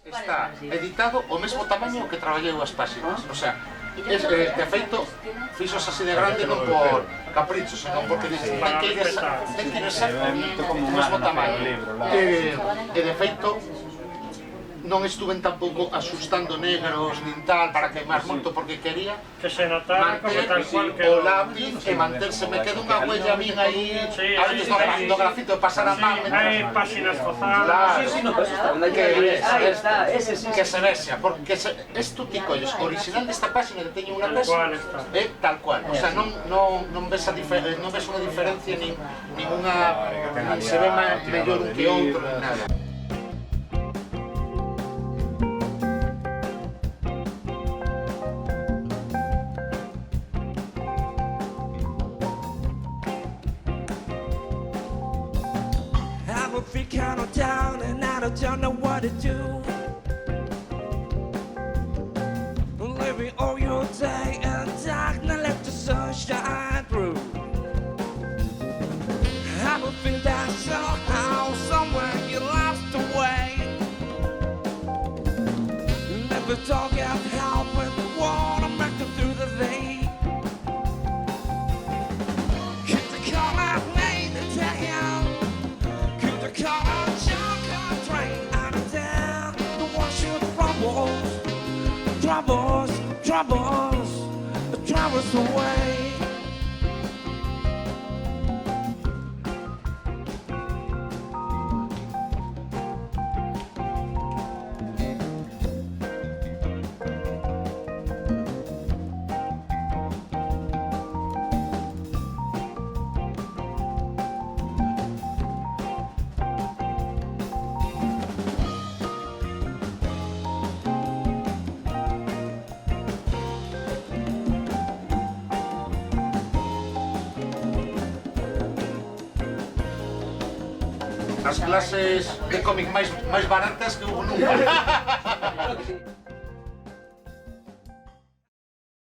está editado o mesmo tamaño que traballei as páxinas. O sea, de feito, fixos así de grande non por capricho, senón porque ten que ser o mesmo tamaño. E de feito, non estuven tampouco asustando negros nin tal para queimar moito porque quería que se notara como manter tal cual que o lápiz e manterse. Me queda unha huella a min aí a veces do grafito de pasar a man. hai páxinas fozadas. Claro, Sí, no, pero eso está, ahí está, ese sí. que se vexa, porque esto ti colles o original desta páxina que teño unha Tal pesa cual está. é tal cual, o sea, non ves unha diferencia nin se ve mellor un que outro nin nada. I would feel kind of down and I don't know what to do. Living all your day in darkness, let the sun shine through. I would feel that somehow, somewhere you lost the way. Never talk out help with the water breaking through the vein. Keep the call I made to tell you. Call out your train out of town to wash your troubles away. As clases de cómic máis baratas que hubo nunca.